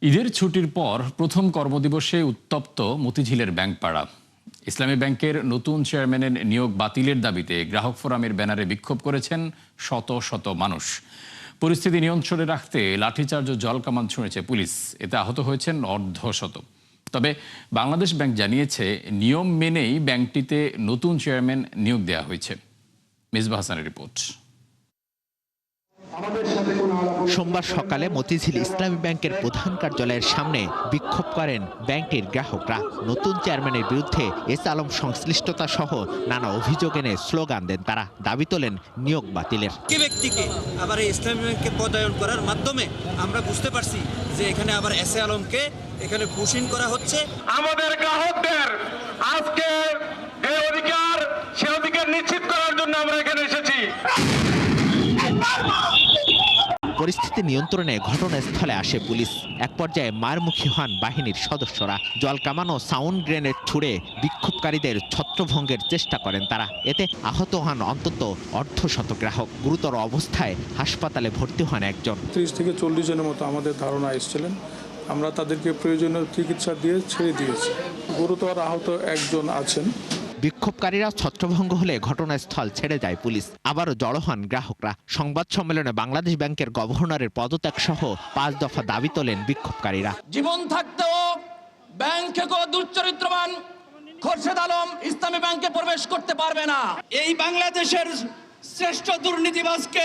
ঈদের ছুটির পর প্রথম কর্মদিবসে উত্তপ্ত মতিঝিলের ব্যাংকপাড়া। ইসলামী ব্যাংকের নতুন চেয়ারম্যানের নিয়োগ বাতিলের দাবিতে গ্রাহক ফোরামের ব্যানারে বিক্ষোভ করেছেন শত শত মানুষ। পরিস্থিতি নিয়ন্ত্রণে রাখতে লাঠিচার্জ ও জল কামান ছুঁড়েছে পুলিশ। এতে আহত হয়েছেন অর্ধশত। তবে বাংলাদেশ ব্যাংক জানিয়েছে নিয়ম মেনেই ব্যাংকটিতে নতুন চেয়ারম্যান নিয়োগ দেওয়া হয়েছে। মিসবাহ হাসানের রিপোর্ট। সোমবার সকালে মতিঝিল ইসলামী ব্যাংকের প্রধান কার্যালয়ের সামনে বিক্ষোভ করেন ব্যাংকটির গ্রাহকরা। নতুন চেয়ারম্যানের বিরুদ্ধে এস আলম সংশ্লিষ্টতা সহ নানা অভিযোগ এনে স্লোগান দেন তারা। দাবি তোলেন নিয়োগ বাতিলের। ব্যক্তিকে আবার ইসলামী ব্যাংকে পদায়ন করার মাধ্যমে আমরা বুঝতে পারছি যে এখানে আবার এস আলমকে এখানে পুশিং করা হচ্ছে। আমাদের গ্রাহকদের আজকে এই অধিকার সে অধিকার নিশ্চিত করার জন্য আমরা এখানে এসেছি। পরিস্থিতি নিয়ন্ত্রণে ঘটনাস্থলে আসে পুলিশ। এক পর্যায়ে মারমুখী হন বাহিনীর সদস্যরা। জল কামান ও সাউন্ড গ্রেনেড ছুড়ে বিক্ষোভকারীদের ছত্রভঙ্গের চেষ্টা করেন তারা। এতে আহত হন অন্তত অর্ধশত গ্রাহক। গুরুতর অবস্থায় হাসপাতালে ভর্তি হন একজন। 30 থেকে 40 জনের মতো আমাদের ধারণা এসেছিলেন। আমরা তাদেরকে প্রয়োজনীয় চিকিৎসা দিয়ে ছেড়ে দিয়েছি। গুরুতর আহত একজন আছেন। বিক্ষোভকারীরা ছত্রভঙ্গ হলে ঘটনাস্থল ছেড়ে যায় পুলিশ। আবারও জড়ো হন গ্রাহকরা। সংবাদ সম্মেলনে বাংলাদেশ ব্যাংকের গভর্নরের পদত্যাগ সহ 5 দফা দাবি তোলেন বিক্ষোভকারীরা। জীবন থাকতেও ব্যাংকে দুশ্চরিত্রবান খোরশেদ আলম ইসলামী ব্যাংকে প্রবেশ করতে পারবে না। এই বাংলাদেশের শ্রেষ্ঠ দুর্নীতিবাজকে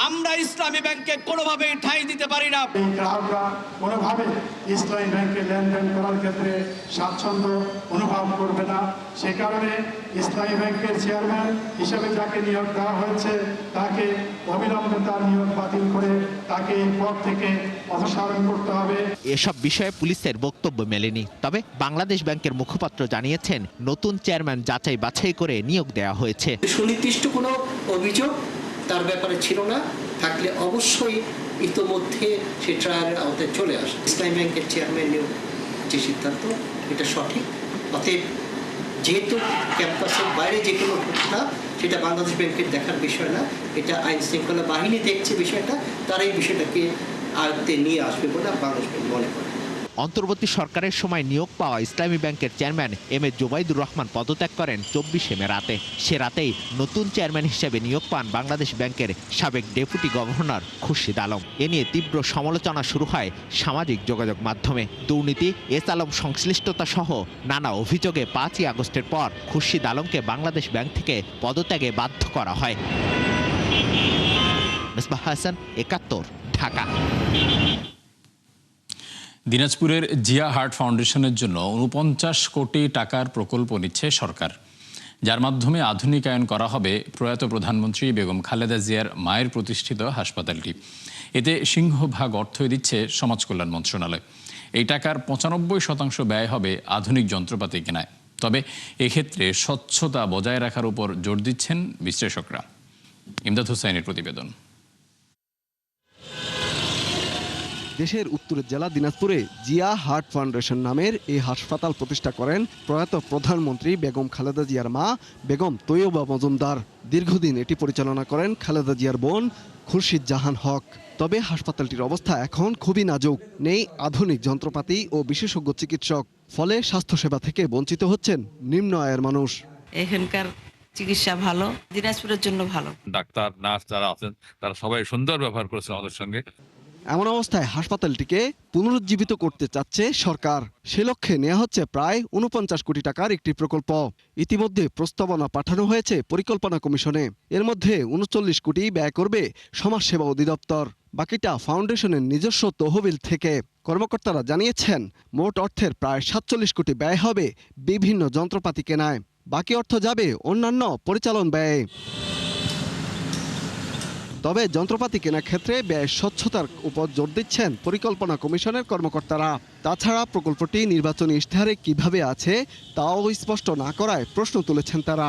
আমরা ইসলামী ব্যাংকে কোনোভাবেই ঠাঁই দিতে পারি না। এই গ্রাহকরা কোনোভাবে ইসলামী ব্যাংকে লেনদেন করার ক্ষেত্রে স্বাচ্ছন্দ্য অনুভব করবে না। সে কারণে ইসলামী ব্যাংকের চেয়ারম্যান হিসেবে যাকে নিয়োগ দেওয়া হয়েছে তাকে অবিলম্বে তার নিয়োগ বাতিল করে তাকে এই পদ থেকে অপসারণ করতে হবে। এসব বিষয়ে পুলিশের বক্তব্য মেলেনি। তবে বাংলাদেশ ব্যাংকের মুখপাত্র জানিয়েছেন নতুন চেয়ারম্যান যাচাই বাছাই করে নিয়োগ দেওয়া হয়েছে। সুনির্দিষ্ট কোনো অভিযোগ তার ব্যাপারে ছিল না, থাকলে অবশ্যই ইতোমধ্যে সে ট্রায়ালের আওতায় চলে আসে। ইসলামী ব্যাংকের চেয়ারম্যান নিয়োগ যে সিদ্ধান্ত এটা সঠিক। অতএব যেহেতু ক্যাম্পাসের বাইরে যে কোনো ঘটনা সেটা বাংলাদেশ ব্যাংকের দেখার বিষয় না, এটা আইন শৃঙ্খলা বাহিনী দেখছে বিষয়টা, তারা এই বিষয়টাকে আয়ত্তে নিয়ে আসবে বলে বাংলাদেশ ব্যাংক মনে করে। অন্তর্বর্তী সরকারের সময় নিয়োগ পাওয়া ইসলামী ব্যাংকের chairman M A Zubaidur Rahman পদত্যাগ করেন 24 মে রাতে। সে রাতেই নতুন চেয়ারম্যান হিসেবে নিয়োগ পান বাংলাদেশ ব্যাংকের সাবেক ডেপুটি গভর্নর খুরশিদ আলম। এ নিয়ে তীব্র সমালোচনা শুরু হয় সামাজিক যোগাযোগ মাধ্যমে। দুর্নীতি, এস আলম সংশ্লিষ্টতা সহ নানা অভিযোগে 5ই আগস্টের পর খুরশিদ আলমকে বাংলাদেশ ব্যাংক থেকে পদত্যাগে বাধ্য করা হয়। মিসবাহ হাসান, 71, ঢাকা। দিনাজপুরের জিয়া হার্ট ফাউন্ডেশনের জন্য 49 কোটি টাকার প্রকল্প নিচ্ছে সরকার, যার মাধ্যমে আধুনিকায়ন করা হবে প্রয়াত প্রধানমন্ত্রী বেগম খালেদা জিয়ার মায়ের প্রতিষ্ঠিত হাসপাতালটি। এতে সিংহভাগ অর্থই দিচ্ছে সমাজ কল্যাণ মন্ত্রণালয়। এই টাকার 95% ব্যয় হবে আধুনিক যন্ত্রপাতি কেনায়। তবে এক্ষেত্রে স্বচ্ছতা বজায় রাখার উপর জোর দিচ্ছেন বিশ্লেষকরা। ইমদাদ হুসাইনের প্রতিবেদন। দেশের উত্তরের জেলা দিনাজপুরে জিয়া হার্ট ফাউন্ডেশন নামের এই হাসপাতাল প্রতিষ্ঠা করেন প্রয়াত প্রধানমন্ত্রী বেগম খালেদা জিয়ার মা বেগম তৈয়বা মজুমদার। দীর্ঘদিন এটি পরিচালনা করেন খালেদা জিয়ার বোন খুরশিদ জাহান হক। তবে হাসপাতালটির অবস্থা এখন খুবই নাজুক। নেই আধুনিক যন্ত্রপাতি ও বিশেষজ্ঞ চিকিৎসক। ফলে স্বাস্থ্যসেবা থেকে বঞ্চিত হচ্ছেন নিম্ন আয়ের মানুষ। এখানকার চিকিৎসা ভালো, দিনাজপুরের জন্য ভালো। ডাক্তার, নার্স যারা আছেন তারা সবাই সুন্দর ব্যবহার করেছেন আমাদের সঙ্গে। এমন অবস্থায় হাসপাতালটিকে পুনরুজ্জীবিত করতে চাচ্ছে সরকার। সে লক্ষ্যে নেওয়া হচ্ছে প্রায় 49 কোটি টাকার একটি প্রকল্প। ইতিমধ্যে প্রস্তাবনা পাঠানো হয়েছে পরিকল্পনা কমিশনে। এর মধ্যে 39 কোটি ব্যয় করবে সমাজসেবা অধিদপ্তর, বাকিটা ফাউন্ডেশনের নিজস্ব তহবিল থেকে। কর্মকর্তারা জানিয়েছেন মোট অর্থের প্রায় 47 কোটি ব্যয় হবে বিভিন্ন যন্ত্রপাতি কেনায়। বাকি অর্থ যাবে অন্যান্য পরিচালন ব্যয়ে। তবে যন্ত্রপাতি কেনার ক্ষেত্রে ব্যয় স্বচ্ছতার উপর জোর দিচ্ছেন পরিকল্পনা কমিশনের কর্মকর্তারা। তাছাড়া প্রকল্পটি নির্বাচনী ইশতেহারে কিভাবে আছে তাও স্পষ্ট না করায় প্রশ্ন তুলেছেন তারা।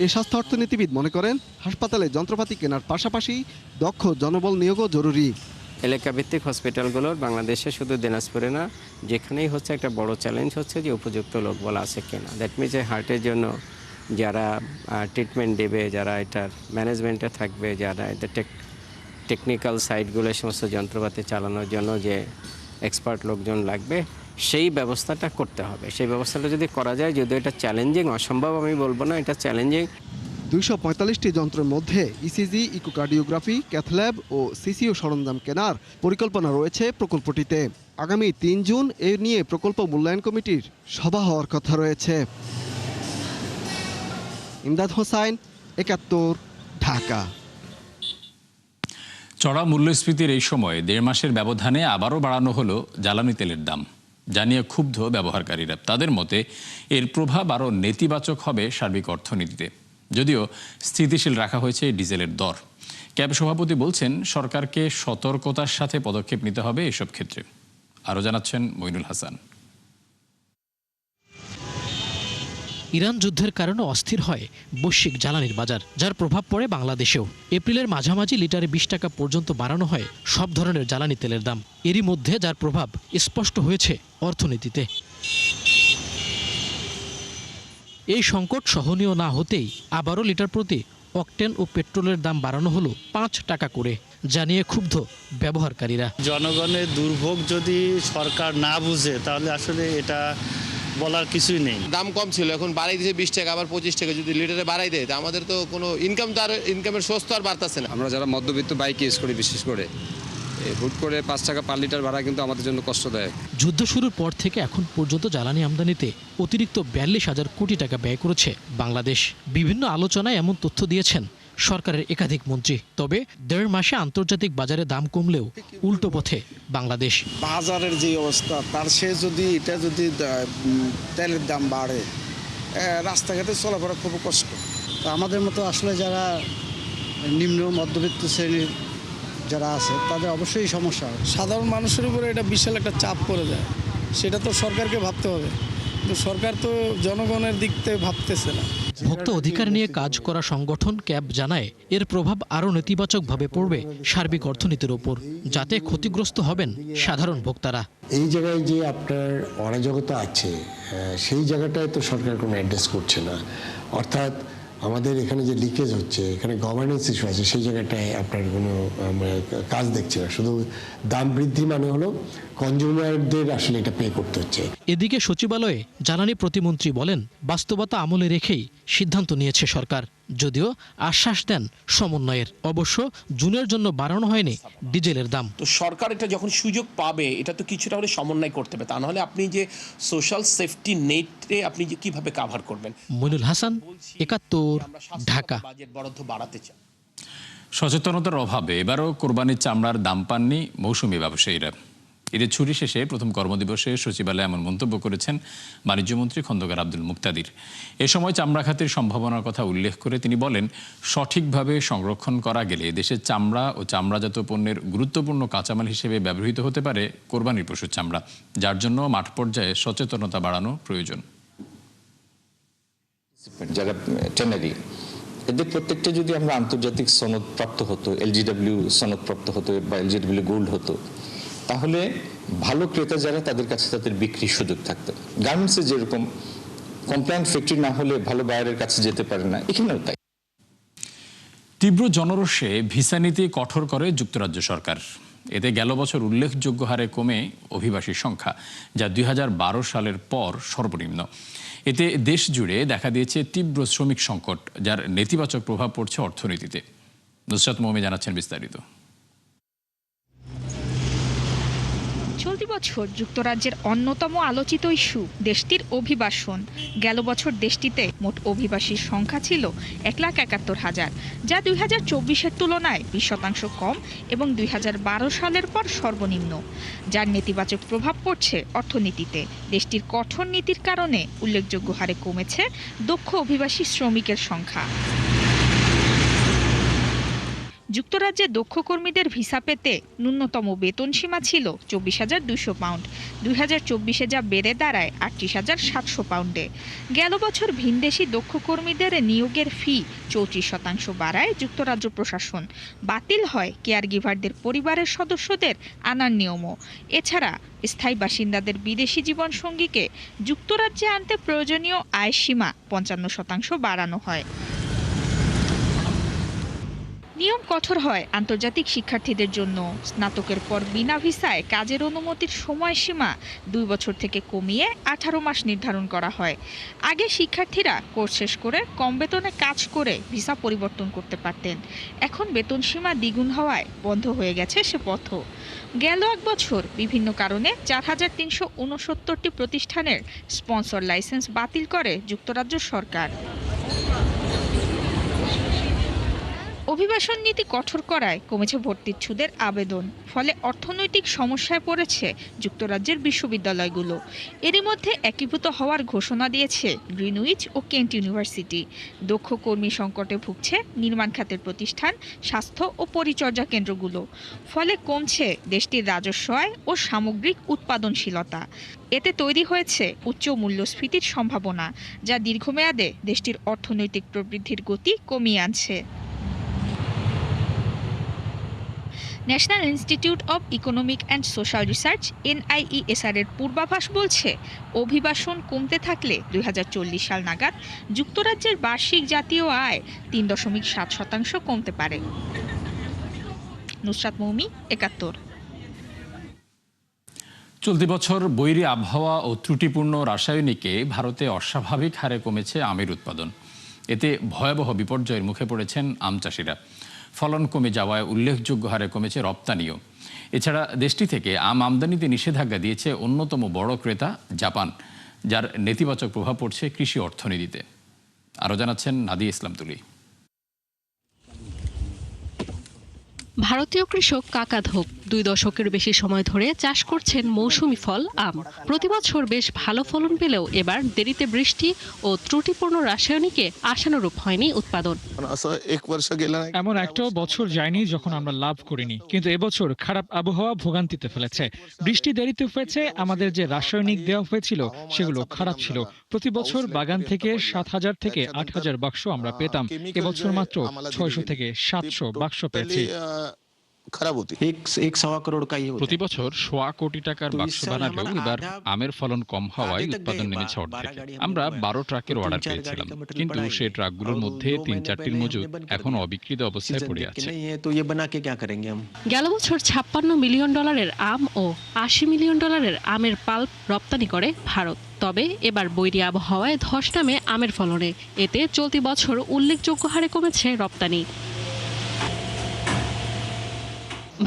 এই স্বাস্থ্য অর্থনীতিবিদ মনে করেন হাসপাতালে যন্ত্রপাতি কেনার পাশাপাশি দক্ষ জনবল নিয়োগও জরুরি। এলাকাভিত্তিক হসপিটালগুলোর বাংলাদেশে শুধু দিনাজপুরে না, যেখানেই হচ্ছে একটা বড় চ্যালেঞ্জ হচ্ছে যে উপযুক্ত লোকবল আছে কিনা। দ্যাট মিনস হার্টের জন্য যারা ট্রিটমেন্ট দেবে, যারা এটার ম্যানেজমেন্টে থাকবে, যারা এটা টেকনিক্যাল সাইটগুলো সমস্ত যন্ত্রপাতি চালানোর জন্য যে এক্সপার্ট লোকজন লাগবে সেই ব্যবস্থাটা করতে হবে। সেই ব্যবস্থাটা যদি করা যায়, যদিও এটা চ্যালেঞ্জিং, অসম্ভব আমি বলবো না, এটা চ্যালেঞ্জিং। 245টি যন্ত্রের মধ্যে ইসিজি, ইকোকার্ডিওগ্রাফি, ক্যাথল্যাব ও সিসিও সরঞ্জাম কেনার পরিকল্পনা রয়েছে প্রকল্পটিতে। আগামী 3 জুন এ নিয়ে প্রকল্প মূল্যায়ন কমিটির সভা হওয়ার কথা রয়েছে। ইমদাদ হোসাইন, 71, ঢাকা। চড়া মূল্যস্ফীতির এই সময় 1.5 মাসের ব্যবধানে আবারও বাড়ানো হলো জ্বালানি তেলের দাম। জানিয়ে ক্ষুব্ধ ব্যবহারকারীরা। তাদের মতে এর প্রভাব আরও নেতিবাচক হবে সার্বিক অর্থনীতিতে। যদিও স্থিতিশীল রাখা হয়েছে ডিজেলের দর। ক্যাব সভাপতি বলছেন, সরকারকে সতর্কতার সাথে পদক্ষেপ নিতে হবে এসব ক্ষেত্রে। আরও জানাচ্ছেন মইনুল হাসান। ইরান যুদ্ধের কারণে অস্থির হয় বৈশ্বিক জ্বালানির বাজার, যার প্রভাব পড়ে বাংলাদেশেও। এপ্রিলের মাঝামাঝি লিটারে 20 টাকা পর্যন্ত বাড়ানো হয় সব ধরনের জ্বালানি তেলের দাম। এরই মধ্যে যার প্রভাব স্পষ্ট হয়েছে অর্থনীতিতে। এই সংকট সহনীয় না হতেই আবারও লিটার প্রতি অকটেন ও পেট্রোলের দাম বাড়ানো হলো 5 টাকা করে, জানিয়ে ক্ষুব্ধ ব্যবহারকারীরা। জনগণের দুর্ভোগ যদি সরকার না বুঝে তাহলে আসলে এটা বলার কিছুই নেই। দাম কম ছিল, এখন বাড়াই দিয়েছে 20 টাকা, আবার 25 টাকা যদি লিটারে বাড়াই দেয়, তা আমাদের তো কোনো ইনকামের সোর্স তো আর বাড়তেছে না। আমরা যারা মধ্যবিত্ত বাইক ইউজ করি, বিশেষ করে হুট করে 5 টাকা পার লিটার বাড়া কিন্তু আমাদের জন্য কষ্টদায়ক। যুদ্ধ শুরুর পর থেকে এখন পর্যন্ত জ্বালানি আমদানিতে অতিরিক্ত 42,000 কোটি টাকা ব্যয় করেছে বাংলাদেশ। বিভিন্ন আলোচনায় এমন তথ্য দিয়েছেন সরকারের একাধিক মন্ত্রী। তবে 1.5 মাসে আন্তর্জাতিক বাজারে দাম কমলেও উল্টো পথে বাংলাদেশ। বাজারের যে অবস্থা, তার সে যদি তেলের দাম বাড়ে, রাস্তাঘাটে চলাফেরা খুব কষ্ট। আমাদের মতো আসলে যারা নিম্ন মধ্যবিত্ত শ্রেণীর যারা আছে, তাদের অবশ্যই সমস্যা হয়। সাধারণ মানুষের উপরে এটা বিশাল একটা চাপ পড়ে যায়, সেটা তো সরকারকে ভাবতে হবে, কিন্তু সরকার তো জনগণের দিক থেকে ভাবতেছে না। ভোক্তা অধিকার নিয়ে কাজ করা সংগঠন ক্যাব জানায়, এর প্রভাব আরও নেতিবাচকভাবে পড়বে সার্বিক অর্থনীতির ওপর, যাতে ক্ষতিগ্রস্ত হবেন সাধারণ ভোক্তারা। এই জায়গায় যে আপনার অরাজকতা আছে, সেই জায়গাটায় তো সরকার কোনো অ্যাড্রেস করছে না। অর্থাৎ আমাদের এখানে যে লিকেজ হচ্ছে, এখানে গভর্নেন্স ইস্যু আছে, সেই জায়গাটায় আপনার কোনো কাজ দেখছে না। শুধু দাম বৃদ্ধি মানে হলো কনজিউমারদের আসলে এটা পে করতে হচ্ছে। এদিকে সচিবালয়ে জ্বালানি প্রতিমন্ত্রী বলেন, বাস্তবতা আমলে রেখেই সিদ্ধান্ত নিয়েছে সরকার, যদিও আশ্বাস দেন সমন্বয়ের। অবশ্য জুনের জন্য বাড়ানো হয়নি ডিজেলের দাম। তো সরকার এটা যখন সুযোগ পাবে, এটা তো কিছুটা হলে সমন্বয় করতে হবে, তা নাহলে আপনি যে সোশ্যাল সেফটি নেটে আপনি যে কিভাবে কাভার করবেন। মইনুল হাসান, 71, ঢাকা। বাজেট বরাদ্দ বাড়াতে চান। সচেতনতার অভাবে এবারও কোরবানির চামড়ার দাম পাননি মৌসুমি ব্যবসায়ীরা। ঈদের ছুটি শেষে প্রথম কর্মদিবসে সচিবালয়ে এমন মন্তব্য করেছেন বাণিজ্যমন্ত্রী খন্দকার আব্দুল মুক্তাদির। এ সময় চামড়া খাতের সম্ভাবনার কথা উল্লেখ করে তিনি বলেন, সঠিকভাবে সংরক্ষণ করা গেলে দেশের চামড়া ও চামড়াজাত পণ্যের গুরুত্বপূর্ণ কাঁচামাল হিসেবে ব্যবহৃত হতে পারে কোরবানির পশুর চামড়া, যার জন্য মাঠ পর্যায়ে সচেতনতা বাড়ানো প্রয়োজন। যারা টেনারি, এদের প্রত্যেকটা যদি আমরা আন্তর্জাতিক সনদপ্রাপ্ত হতো, এলজিডব্লিউ সনদপ্রাপ্ত হতো বা এলজিডব্লিউ গোল্ড হতো, তাহলে ভালো ক্রেতা যারা, তাদের কাছে তাদের বিক্রির সুযোগ থাকতো। গার্মেন্টসে যেরকম কমপ্লায়েন্ট ফ্যাক্টরি না হলে ভালো বায়ারের কাছে যেতে পারে না, এখানেও তাই। তীব্র জনরোষে ভিসা নীতি কঠোর করে যুক্তরাজ্য সরকার। এতে গেল বছর উল্লেখযোগ্য হারে কমে অভিবাসীর সংখ্যা, যা 2012 সালের পর সর্বনিম্ন। এতে দেশ জুড়ে দেখা দিয়েছে তীব্র শ্রমিক সংকট, যার নেতিবাচক প্রভাব পড়ছে অর্থনীতিতে। নুসরাত মোমি জানাচ্ছেন বিস্তারিত। চলতি বছর যুক্তরাজ্যের অন্যতম আলোচিত ইস্যু দেশটির অভিবাসন। গেল বছর দেশটিতে মোট অভিবাসীর সংখ্যা ছিল 1,71,000, যা 2024-এর তুলনায় 20% কম এবং 2012 সালের পর সর্বনিম্ন, যার নেতিবাচক প্রভাব পড়ছে অর্থনীতিতে। দেশটির কঠোর নীতির কারণে উল্লেখযোগ্য হারে কমেছে দক্ষ অভিবাসী শ্রমিকের সংখ্যা। যুক্তরাজ্যে দক্ষ কর্মীদের ভিসা পেতে ন্যূনতম বেতন সীমা ছিল 24,200 পাউন্ড, 2024-এ যা বেড়ে দাঁড়ায় 38,700 পাউন্ডে। গেল বছর ভিনদেশি দক্ষ কর্মীদের নিয়োগের ফি 34% বাড়ায় যুক্তরাজ্য প্রশাসন। বাতিল হয় কেয়ার গিভারদের পরিবারের সদস্যদের আনার নিয়মও। এছাড়া স্থায়ী বাসিন্দাদের বিদেশি জীবনসঙ্গীকে যুক্তরাজ্যে আনতে প্রয়োজনীয় আয় সীমা 55% বাড়ানো হয়। নিয়ম কঠোর হয় আন্তর্জাতিক শিক্ষার্থীদের জন্য। স্নাতকের পর বিনা ভিসায় কাজের অনুমতির সময়সীমা 2 বছর থেকে কমিয়ে 18 মাস নির্ধারণ করা হয়। আগে শিক্ষার্থীরা কোর্স শেষ করে কম বেতনে কাজ করে ভিসা পরিবর্তন করতে পারতেন। এখন বেতন সীমা দ্বিগুণ হওয়ায় বন্ধ হয়ে গেছে সে পথও। গেল 1 বছর বিভিন্ন কারণে 4369টি প্রতিষ্ঠানের স্পন্সর লাইসেন্স বাতিল করে যুক্তরাজ্য সরকার। অভিবাসন নীতি কঠোর করায় কমেছে ভর্তিচ্ছুদের আবেদন, ফলে অর্থনৈতিক সমস্যায় পড়েছে যুক্তরাজ্যের বিশ্ববিদ্যালয়গুলো। এরই মধ্যে একীভূত হওয়ার ঘোষণা দিয়েছে গ্রিনউইচ ও কেন্ট ইউনিভার্সিটি। দক্ষ কর্মী সংকটে ভুগছে নির্মাণ খাতের প্রতিষ্ঠান, স্বাস্থ্য ও পরিচর্যা কেন্দ্রগুলো। ফলে কমছে দেশটির রাজস্ব আয় ও সামগ্রিক উৎপাদনশীলতা। এতে তৈরি হয়েছে উচ্চ মূল্যস্ফীতির সম্ভাবনা, যা দীর্ঘমেয়াদে দেশটির অর্থনৈতিক প্রবৃদ্ধির গতি কমিয়ে আনছে। National institute of economic and social research NIESR এর পূর্বাভাস বলছে, অভিবাসন কমতে থাকলে 2040 সাল নাগাদ যুক্তরাজ্যের বার্ষিক জাতীয় আয় 3.7% কমতে পারে। নুসরাত মৌমি, 71। চলতি বছর বৈরী আবহাওয়া ও ত্রুটিপূর্ণ রাসায়নিকে ভারতে অস্বাভাবিক হারে কমেছে আমের উৎপাদন। এতে ভয়াবহ বিপর্যয়ের মুখে পড়েছেন আম চাষিরা। ফলন কমে যাওয়ায় উল্লেখযোগ্য হারে কমেছে রপ্তানিও। এছাড়া দেশটি থেকে আম আমদানিতে নিষেধাজ্ঞা দিয়েছে অন্যতম বড় ক্রেতা জাপান, যার নেতিবাচক প্রভাব পড়ছে কৃষি অর্থনীতিতে। আরও জানাচ্ছেন নাদিয়া ইসলাম তুলি। ভারতীয় কৃষক কাকাধোপ 2 দশকের বেশি সময় ধরে চাষ করছেন মৌসুমি ফল আম। প্রতি বছর বেশ ভালো ফলন পেলেও এবার দেরিতে বৃষ্টি ও ত্রুটিপূর্ণ রাসায়নিকে আশানুরূপ হয়নি উৎপাদন। এমন একটাও বছর যায়নি যখন আমরা লাভ করিনি, কিন্তু এবছর খারাপ আবহাওয়া ভোগান্তিতে ফেলেছে। বৃষ্টি দেরিতে হয়েছে, আমাদের যে রাসায়নিক দেওয়া হয়েছিল সেগুলো খারাপ ছিল। প্রতি বছর বাগান থেকে 7,000 থেকে 8,000 বাক্স আমরা পেতাম, এবছর মাত্র 600 থেকে 700 বাক্স পেয়েছি। প্রতি বছর 1.25 কোটি টাকার বাক্স বানালেও এবার আমের ফলন কম হওয়ায় উৎপাদন নেমেছে অর্ধেকে। আমরা 12 ট্রাকের অর্ডার পেয়েছিলাম, কিন্তু সেই ট্রাকগুলোর মধ্যে 3-4টির মজুদ এখন অবিকৃত অবস্থায় পড়ে আছে। গেল বছর $56 মিলিয়ন আম ও $80 মিলিয়ন আমের পাল্প রপ্তানি করে ভারত। তবে এবার বৈরী আবহাওয়ায় ধস নামে আমের ফলনে। এতে চলতি বছর উল্লেখযোগ্য হারে কমেছে রপ্তানি।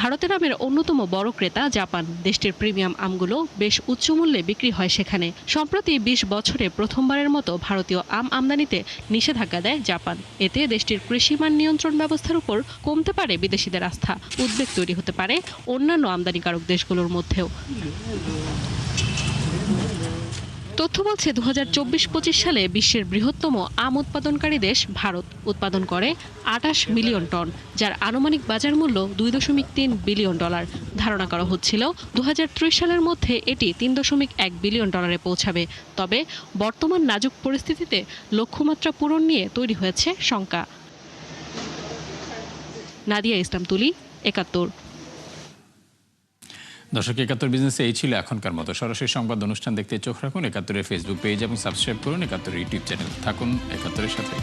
ভারতের আমের অন্যতম বড় ক্রেতা জাপান। দেশটির প্রিমিয়াম আমগুলো বেশ উচ্চ মূল্যে বিক্রি হয় সেখানে। সম্প্রতি 20 বছরে প্রথমবারের মতো ভারতীয় আম আমদানিতে নিষেধাজ্ঞা দেয় জাপান। এতে দেশটির কৃষিমান নিয়ন্ত্রণ ব্যবস্থার উপর কমতে পারে বিদেশিদের আস্থা। উদ্বেগ তৈরি হতে পারে অন্যান্য আমদানিকারক দেশগুলোর মধ্যেও। তথ্য বলছে 2024-25 সালে বিশ্বের বৃহত্তম আম উৎপাদনকারী দেশ ভারত উৎপাদন করে 28 মিলিয়ন টন, যার আনুমানিক বাজার মূল্য $2.3 বিলিয়ন। ধারণা করা হচ্ছিল 2030 সালের মধ্যে এটি $3.1 বিলিয়ন পৌঁছাবে। তবে বর্তমান নাজুক পরিস্থিতিতে লক্ষ্যমাত্রা পূরণ নিয়ে তৈরি হয়েছে শঙ্কা। নাদিয়া ইসলাম তুলি, 71। দর্শক, 71 বিজনেসে এই ছিল এখনকার মতো। সরাসরি সংবাদ অনুষ্ঠান দেখতে চোখ রাখুন 71-এর ফেসবুক পেজ এবং সাবস্ক্রাইব করুন 71-এর ইউটিউব চ্যানেল। থাকুন 71-এর সাথে।